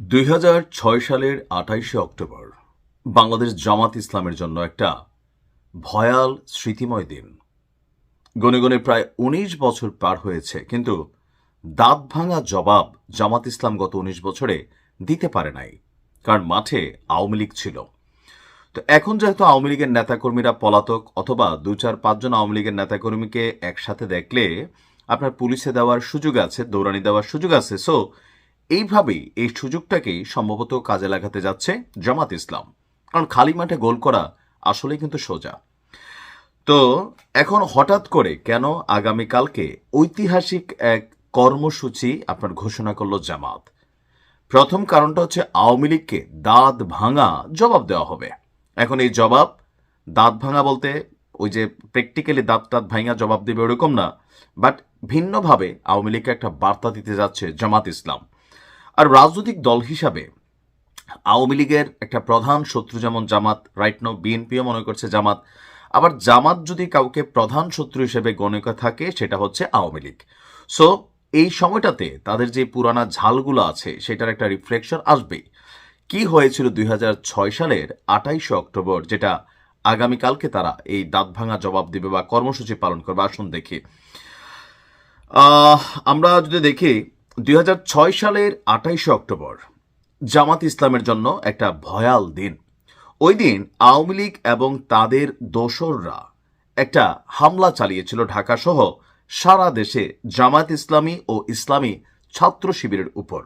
২০০৬ সালের ২৮শে অক্টোবর বাংলাদেশ জামাত ইসলামের জন্য একটা ভয়াল স্মৃতিময় দিন। গণে গণে প্রায় ১৯ বছর পার হয়েছে, কিন্তু দাঁত ভাঙা জবাব জামাত ইসলাম গত ১৯ বছরে দিতে পারে নাই, কারণ মাঠে আওয়ামী লীগ ছিল। তো এখন যেহেতু আওয়ামী লীগের নেতাকর্মীরা পলাতক, অথবা ২-৪-৫ জন আওয়ামী লীগের নেতাকর্মীকে একসাথে দেখলে আপনার পুলিশে দেওয়ার সুযোগ আছে, দৌড়ানি দেওয়ার সুযোগ আছে। সো এইভাবেই এই সুযোগটাকেই সম্ভবত কাজে লাগাতে যাচ্ছে জামাত ইসলাম, কারণ খালি মাঠে গোল করা আসলে কিন্তু সোজা। তো এখন হঠাৎ করে কেন আগামীকালকে ঐতিহাসিক এক কর্মসূচি আপনার ঘোষণা করলো জামাত? প্রথম কারণটা হচ্ছে আওয়ামী লীগকে দাঁত ভাঙা জবাব দেওয়া হবে। এখন এই জবাব, দাঁত ভাঙা বলতে ওই যে প্র্যাকটিক্যালি দাঁত ভাঙা জবাব দেবে ওরকম না, বাট ভিন্নভাবে আওয়ামী লীগকে একটা বার্তা দিতে যাচ্ছে জামাত ইসলাম। আর রাজনৈতিক দল হিসাবে আওয়ামী লীগের একটা প্রধান শত্রু যেমন জামাত, রাইট নাও বিএনপিও মনে করছে জামাত, আবার জামাত যদি কাউকে প্রধান শত্রু হিসেবে গণ্য করে থাকে সেটা হচ্ছে আওয়ামী লীগ। সো এই সময়টাতে তাদের যে পুরানা ঝালগুলো আছে সেটার একটা রিফ্লেকশন আসবেই। কি হয়েছিল ২০০৬ সালের ২৮শে অক্টোবর, যেটা আগামীকালকে তারা এই দাঁত ভাঙা জবাব দিবে বা কর্মসূচি পালন করবে? আসুন দেখি। আমরা যদি দেখি ২০০৬ সালের ২৮শে অক্টোবর জামাত ইসলামের জন্য একটা ভয়াল দিন। ওই দিন আওয়ামী লীগ এবং তাদের দোসররা একটা হামলা চালিয়েছিল ঢাকা সহ সারা দেশে জামাত ইসলামী ও ইসলামী ছাত্র শিবিরের উপর।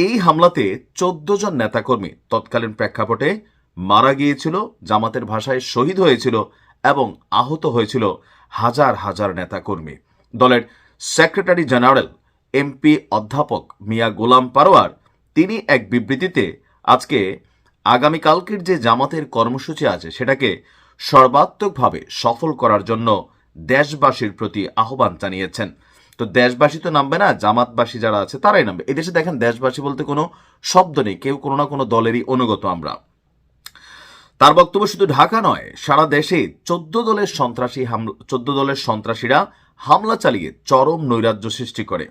এই হামলাতে ১৪ জন নেতাকর্মী তৎকালীন প্রেক্ষাপটে মারা গিয়েছিল, জামাতের ভাষায় শহীদ হয়েছিল, এবং আহত হয়েছিল হাজার হাজার নেতাকর্মী। দলের সেক্রেটারি জেনারেল এমপি অধ্যাপক মিয়া গোলাম পারোয়ার তিনি এক বিবৃতিতে আজকে আগামীকালকের যে জামাতের কর্মসূচি আছে সেটাকে সর্বাত্মকভাবে সফল করার জন্য দেশবাসীর প্রতি আহ্বান জানিয়েছেন। তো দেশবাসী তো নামবে না, জামাতবাসী যারা আছে তারাই নামবে। এদেশে দেখেন দেশবাসী বলতে কোনো শব্দ নেই, কেউ কোনো না কোনো দলেরই অনুগত আমরা। তার বক্তব্য শুধু ঢাকা নয়, সারা দেশে ১৪ দলের সন্ত্রাসীরা হামলা চালিয়ে চরম নৈরাজ্য সৃষ্টি করে।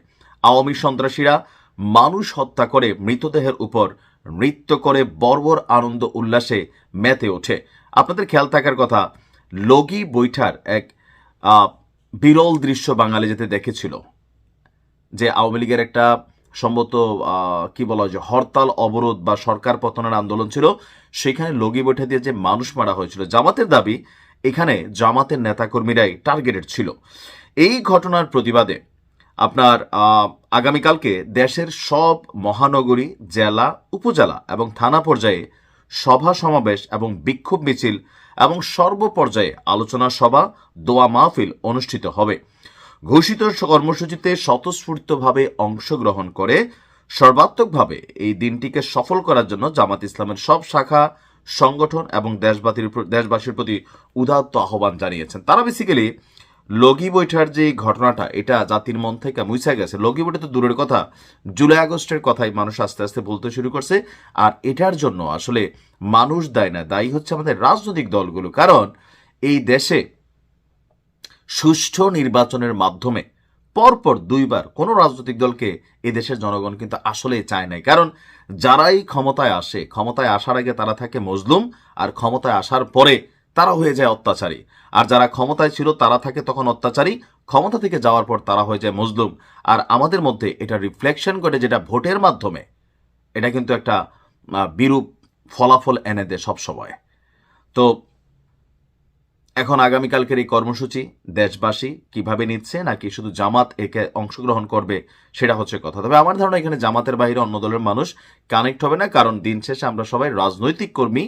আওয়ামী সন্ত্রাসীরা মানুষ হত্যা করে মৃতদেহের উপর নৃত্য করে বর্বর আনন্দ উল্লাসে মেতে ওঠে। আপনাদের খেয়াল থাকার কথা, লগি বৈঠার এক বিরল দৃশ্য বাঙালি যেতে দেখেছিল, যে আওয়ামী লীগের একটা সম্ভবত কি বলা হয় যে হরতাল অবরোধ বা সরকার পতনের আন্দোলন ছিল, সেখানে লগি বৈঠা দিয়ে যে মানুষ মারা হয়েছিল। জামাতের দাবি এখানে জামাতের নেতাকর্মীরাই টার্গেটেড ছিল। এই ঘটনার প্রতিবাদে আপনার আগামীকালকে দেশের সব মহানগরী, জেলা, উপজেলা এবং থানা পর্যায়ে সভা সমাবেশ এবং বিক্ষোভ মিছিল এবং সর্বপর্যায়ে আলোচনা সভা, দোয়া মাহফিল অনুষ্ঠিত হবে। ঘোষিত কর্মসূচিতে স্বতঃস্ফূর্তভাবে অংশগ্রহণ করে সর্বাত্মকভাবে এই দিনটিকে সফল করার জন্য জামাত ইসলামের সব শাখা, সংগঠন এবং দেশবাসীর প্রতি উদাত্ত আহ্বান জানিয়েছেন। তারা বেসিক্যালি লগি বৈঠার যে ঘটনাটা, এটা জাতির মন থেকে মুছে গেছে। লগি বৈঠা তো দূরের কথা, জুলাই আগস্টের কথাই মানুষ আস্তে আস্তে বলতে শুরু করছে। আর এটার জন্য আসলে মানুষ দায়ী না, দায়ী হচ্ছে আমাদের রাজনৈতিক দলগুলো। কারণ এই দেশে সুষ্ঠু নির্বাচনের মাধ্যমে পরপর ২বার কোনো রাজনৈতিক দলকে এদেশের জনগণ কিন্তু আসলে চায় নাই। কারণ যারাই ক্ষমতায় আসে, ক্ষমতায় আসার আগে তারা থাকে মজলুম, আর ক্ষমতায় আসার পরে তারা হয়ে যায় অত্যাচারী। আর যারা ক্ষমতায় ছিল তারা থাকে তখন অত্যাচারী, ক্ষমতা থেকে যাওয়ার পর তারা হয়ে যায় মজলুম। আর আমাদের মধ্যে এটা রিফ্লেকশন ঘটে, যেটা ভোটের মাধ্যমে এটা কিন্তু একটা বিরূপ ফলাফল এনে দেয় সবসময়। তো এখন আগামীকালকের এই কর্মসূচি দেশবাসী কিভাবে নিচ্ছে, নাকি শুধু জামাত একে অংশগ্রহণ করবে, সেটা হচ্ছে কথা। তবে আমার ধারণা এখানে জামাতের বাইরে অন্য দলের মানুষ কানেক্ট হবে না, কারণ দিন শেষে আমরা সবাই রাজনৈতিক কর্মী।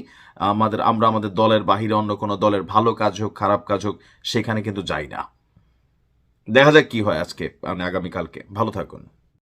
আমরা আমাদের দলের বাহিরে অন্য কোনো দলের ভালো কাজ হোক খারাপ কাজ হোক সেখানে কিন্তু যাই না। দেখা যাক কি হয় আজকে, আগামীকালকে। ভালো থাকুন।